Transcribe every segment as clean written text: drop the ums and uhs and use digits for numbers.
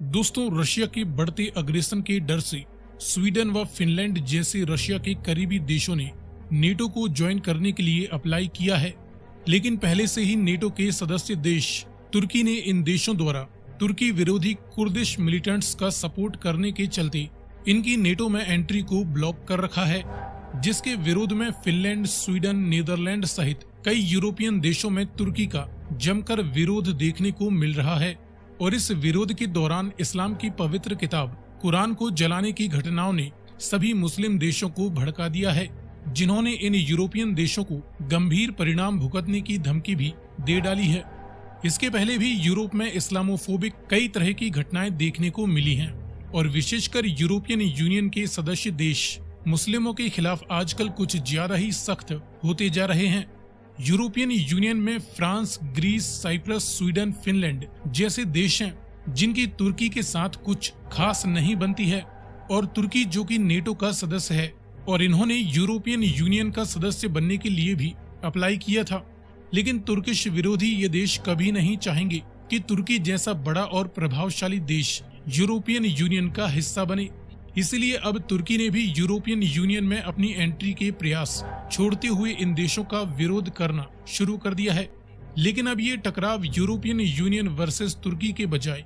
दोस्तों, रशिया के बढ़ते अग्रेसन के डर से स्वीडन व फिनलैंड जैसे रशिया के करीबी देशों ने नेटो को ज्वाइन करने के लिए अप्लाई किया है। लेकिन पहले से ही नेटो के सदस्य देश तुर्की ने इन देशों द्वारा तुर्की विरोधी कुर्दिश मिलिटेंट्स का सपोर्ट करने के चलते इनकी नेटो में एंट्री को ब्लॉक कर रखा है, जिसके विरोध में फिनलैंड, स्वीडन, नीदरलैंड सहित कई यूरोपियन देशों में तुर्की का जमकर विरोध देखने को मिल रहा है। और इस विरोध के दौरान इस्लाम की पवित्र किताब कुरान को जलाने की घटनाओं ने सभी मुस्लिम देशों को भड़का दिया है, जिन्होंने इन यूरोपियन देशों को गंभीर परिणाम भुगतने की धमकी भी दे डाली है। इसके पहले भी यूरोप में इस्लामोफोबिक कई तरह की घटनाएं देखने को मिली हैं और विशेषकर यूरोपियन यूनियन के सदस्य देश मुस्लिमों के खिलाफ आजकल कुछ ज्यादा ही सख्त होते जा रहे हैं। यूरोपियन यूनियन में France, Greece, Cyprus, Sweden, Finland जैसे देश हैं जिनकी तुर्की के साथ कुछ खास नहीं बनती है, और तुर्की जो कि नेटो का सदस्य है और इन्होंने यूरोपियन यूनियन का सदस्य बनने के लिए भी अप्लाई किया था। लेकिन तुर्किश विरोधी ये देश कभी नहीं चाहेंगे कि तुर्की जैसा बड़ा और प्रभावशाली देश यूरोपियन यूनियन का हिस्सा बने। इसलिए अब तुर्की ने भी यूरोपियन यूनियन में अपनी एंट्री के प्रयास छोड़ते हुए इन देशों का विरोध करना शुरू कर दिया है। लेकिन अब ये टकराव यूरोपियन यूनियन वर्सेस तुर्की के बजाय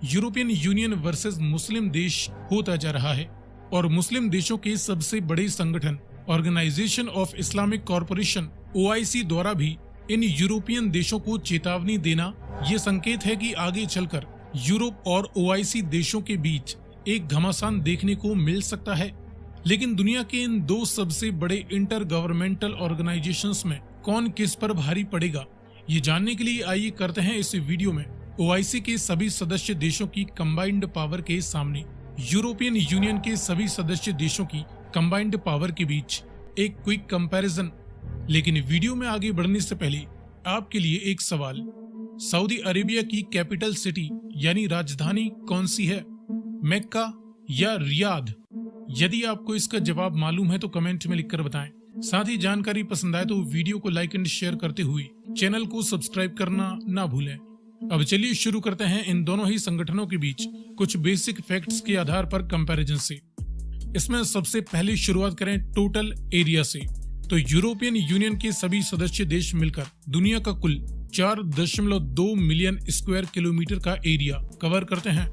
यूरोपियन यूनियन वर्सेस मुस्लिम देश होता जा रहा है, और मुस्लिम देशों के सबसे बड़े संगठन organisation of Islamic corporation OIC द्वारा भी इन यूरोपियन देशों को चेतावनी देना ये संकेत है कि आगे चलकर यूरोप और OIC देशों के बीच एक घमासान देखने को मिल सकता है। लेकिन दुनिया के इन दो सबसे बड़े इंटर गवर्नमेंटल ऑर्गेनाइजेशंस में कौन किस पर भारी पड़ेगा, ये जानने के लिए आइए करते हैं इस वीडियो में OIC के सभी सदस्य देशों की कंबाइंड पावर के सामने यूरोपियन यूनियन के सभी सदस्य देशों की कंबाइंड पावर के बीच एक क्विक कंपैरिजन। लेकिन वीडियो में आगे बढ़ने से पहले आपके लिए एक सवाल, सऊदी अरेबिया की कैपिटल सिटी यानी राजधानी कौन सी है, मक्का या रियाद? यदि आपको इसका जवाब मालूम है तो कमेंट में लिखकर बताएं। साथ ही जानकारी पसंद आए तो वीडियो को लाइक एंड शेयर करते हुए चैनल को सब्सक्राइब करना ना भूलें। अब चलिए शुरू करते हैं इन दोनों ही संगठनों के बीच कुछ बेसिक फैक्ट्स के आधार पर कंपैरिजन से। इसमें सबसे पहले शुरुआत करें टोटल एरिया से। तो यूरोपियन यूनियन के सभी सदस्य देश मिलकर दुनिया का कुल 4.2 मिलियन स्क्वायर किलोमीटर का एरिया कवर करते हैं।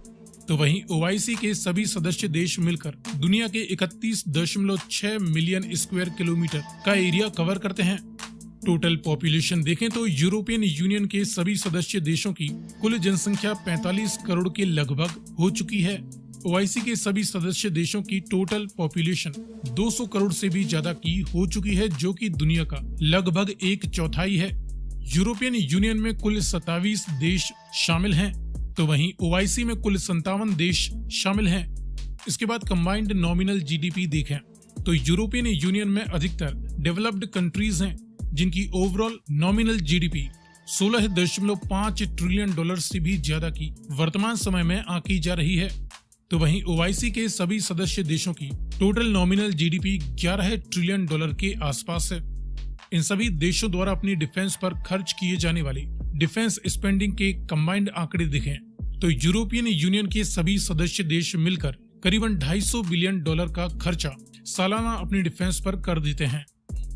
तो वहीं OIC के सभी सदस्य देश मिलकर दुनिया के 31.6 मिलियन स्क्वायर किलोमीटर का एरिया कवर करते हैं। टोटल पॉपुलेशन देखें तो यूरोपियन यूनियन के सभी सदस्य देशों की कुल जनसंख्या 45 करोड़ के लगभग हो चुकी है। OIC के सभी सदस्य देशों की टोटल पॉपुलेशन 200 करोड़ से भी ज्यादा की हो चुकी है, जो कि दुनिया का लगभग 1/4 है। यूरोपियन यूनियन में कुल 27 देश शामिल हैं, तो वहीं OIC में कुल 57 देश शामिल हैं। इसके बाद कंबाइंड नॉमिनल GDP देखें तो यूरोपियन यूनियन में अधिकतर डेवलप्ड कंट्रीज हैं, जिनकी overall nominal GDP 16.5 trillion dollar से भी ज्यादा की वर्तमान समय में आंकी जा रही है। तो वहीं OIC के सभी सदस्य देशों की total nominal GDP 11 trillion dollar के आसपास है। इन सभी देशों द्वारा अपनी डिफेंस पर खर्च किए जाने वाले डिफेंस स्पेंडिंग के कंबाइंड आंकड़े देखें तो यूरोपियन यूनियन के सभी सदस्य देश मिलकर करीबन 250 बिलियन डॉलर का खर्चा सालाना अपनी डिफेंस पर कर देते हैं।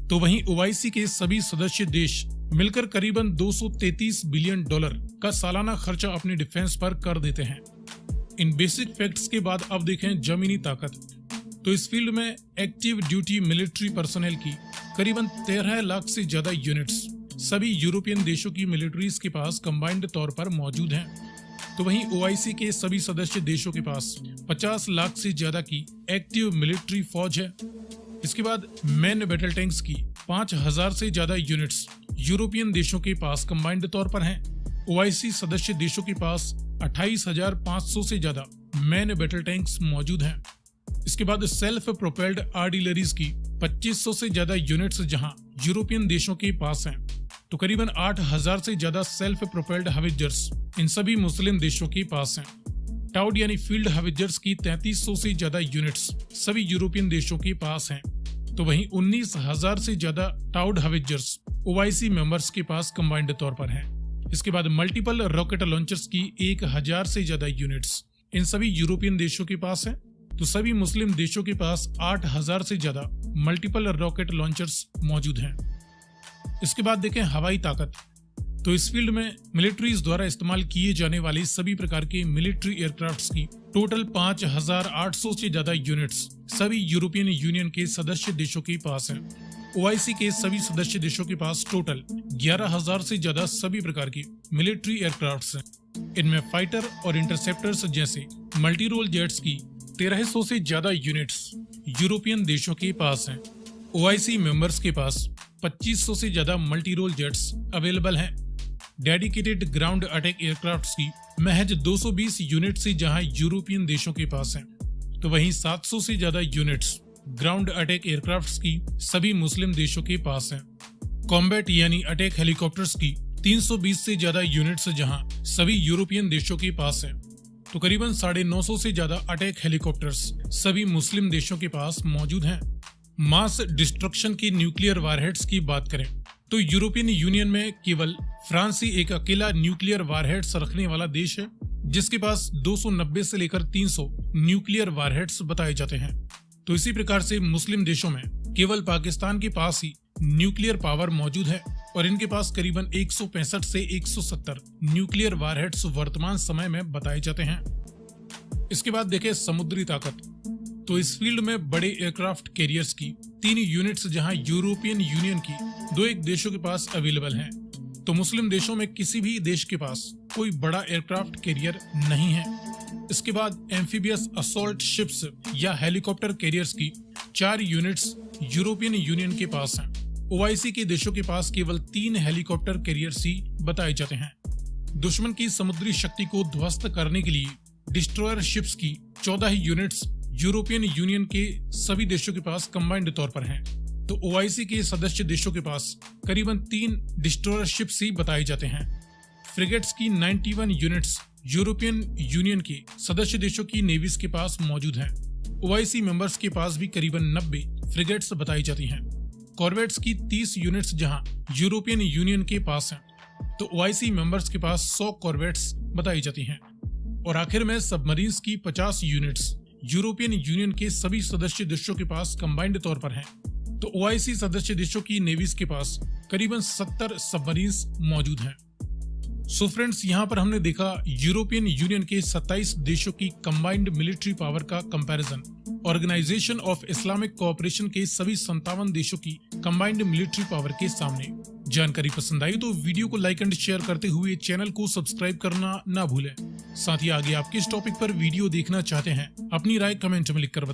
तो वहीं OIC के सभी सदस्य देश मिलकर करीबन 233 बिलियन डॉलर का सालाना खर्चा अपनी डिफेंस पर कर देते हैं। इन बेसिक फैक्ट्स के बाद अब देखें जमीनी ताकत। तो इस फील्ड में एक्टिव ड्यूटी मिलिट्री पर्सनल की करीबन 13 लाख से ज्यादा यूनिट्स सभी यूरोपियन देशों की मिलिट्रीज के पास कंबाइंड तौर पर मौजूद हैं। तो वहीं OIC के सभी सदस्य देशों के पास 50 लाख से ज्यादा की एक्टिव मिलिट्री फौज है। इसके बाद मैन बैटल टैंक्स की 5000 से ज्यादा यूनिट्स यूरोपियन देशों के पास कंबाइंड तौर पर हैं। OIC सदस्य देशों के पास 28,500 से ज्यादा मैन बैटल टैंक्स मौजूद हैं। इसके बाद सेल्फ प्रोपेल्ड आर्टिलरीज की 2500 से ज्यादा यूनिट्स जहां यूरोपियन देशों के पास हैं। तो करीबन 8000 से ज्यादा सेल्फ प्रोपेल्ड हवित्जर्स इन सभी मुस्लिम देशों के पास हैं। टाउड यानी फील्ड हवित्जर्स की 3300 से ज्यादा यूनिट्स सभी यूरोपियन देशों के पास हैं। तो वहीं 19,000 से ज्यादा टाउड हवित्जर्स OIC मेंबर्स के पास कंबाइंड तौर पर हैं। इसके बाद मल्टीपल रॉकेट लॉन्चर्स की 1000 से ज्यादा यूनिट्स इन सभी यूरोपियन देशों के पास है, तो सभी मुस्लिम देशों के पास 8000 से ज्यादा मल्टीपल रॉकेट लॉन्चर्स मौजूद हैं। इसके बाद देखें हवाई ताकत, तो इस फील्ड में मिलिट्रीज द्वारा इस्तेमाल किए जाने वाले सभी प्रकार के मिलिट्री एयरक्राफ्ट्स की टोटल 5800 से ज्यादा यूनिट्स सभी यूरोपियन यूनियन के सदस्य देशों के पास हैं। ओआईसी के सभी सदस्य देशों के पास टोटल 11000 से ज्यादा सभी प्रकार के मिलिट्री एयरक्राफ्ट्स हैं। इनमें फाइटर और इंटरसेप्टर्स जैसे मल्टी रोल जेट्स की 1300 से ज्यादा यूनिट्स यूरोपियन देशों के पास हैं। ओआईसी मेंबर्स के पास 2500 से ज्यादा मल्टी रोल जेट्स अवेलेबल हैं। डेडिकेटेड ग्राउंड अटैक एयरक्राफ्ट्स की महज 220 यूनिट्स ही जहां यूरोपियन देशों के पास हैं, तो वहीं 700 से ज्यादा यूनिट्स ग्राउंड अटैक एयरक्राफ्ट्स की सभी मुस्लिम देशों के पास हैं। कॉम्बैट यानी अटैक हेलीकॉप्टर्स की 320 से ज्यादा यूनिट्स जहां सभी यूरोपियन देशों के पास हैं, तो करीबन 950 से ज्यादा अटैक हेलीकॉप्टर्स सभी मुस्लिम देशों के पास मौजूद हैं। मास डिस्ट्रक्शन की न्यूक्लियर वारहेड्स की बात करें तो यूरोपियन यूनियन में केवल फ्रांस ही एक अकेला न्यूक्लियर वारहेड्स रखने वाला देश है, जिसके पास 290 से लेकर 300 न्यूक्लियर वारहेड्स बताए जाते हैं। तो इसी प्रकार से मुस्लिम देशों में केवल पाकिस्तान के पास ही न्यूक्लियर पावर मौजूद है और इनके पास करीबन 165 से 170 न्यूक्लियर वारहेड्स वर्तमान समय में बताए जाते हैं। इसके बाद देखें समुद्री ताकत, तो इस फील्ड में बड़े एयरक्राफ्ट कैरियर्स की 3 यूनिट्स जहां यूरोपियन यूनियन की 2 देशों के पास अवेलेबल हैं, तो मुस्लिम देशों में किसी भी देश के पास कोई बड़ा एयरक्राफ्ट कैरियर नहीं है। इसके बाद एम्फीबियस असॉल्ट शिप्स या हेलीकॉप्टर कैरियर्स की 4 यूनिट्स यूरोपियन यूनियन के पास हैं। ओआईसी के देशों के पास केवल 3 हेलीकॉप्टर कैरियर्स ही बताए जाते हैं। दुश्मन की समुद्री शक्ति को ध्वस्त करने के लिए डिस्ट्रॉयर शिप्स की 14 यूनिट्स यूरोपियन यूनियन के सभी देशों के पास कंबाइंड तौर पर हैं, तो ओआईसी के सदस्य देशों के पास करीबन 3 डिस्ट्रॉयर शिप्स ही बताए जाते हैं। फ्रिगेट्स की 91 यूनिट्स यूरोपियन यूनियन के सदस्य देशों की नेवीज के पास मौजूद हैं। ओआईसी मेंबर्स के पास भी करीबन 90 फ्रिगेट्स बताई जाती हैं। कॉर्वेट्स की 30 यूनिट्स जहां यूरोपियन यूनियन के पास हैं, तो ओआईसी मेंबर्स के पास 100 कॉर्वेट्स बताई जाती हैं। और आखिर में सबमरीन्स की 50 यूनिट्स यूरोपियन यूनियन के सभी सदस्य देशों के पास कंबाइंड तौर पर हैं, तो ओआईसी सदस्य देशों की नेवीज के पास करीबन 70 सबमरीन्स मौजूद हैं। सो फ्रेंड्स, यहाँ पर हमने देखा यूरोपियन यूनियन के 27 देशों की कंबाइंड मिलिट्री पावर का comparison organisation of Islamic cooperation के सभी 57 देशों की कंबाइंड मिलिट्री पावर के सामने। जानकारी पसंद आई तो वीडियो को लाइक एंड शेयर करते हुए चैनल को सब्सक्राइब करना ना भूलें। साथ ही आगे आप किस टॉपिक पर वीडियो देखना चाहते हैं अपनी राय कमेंट में लिखकर बताएं।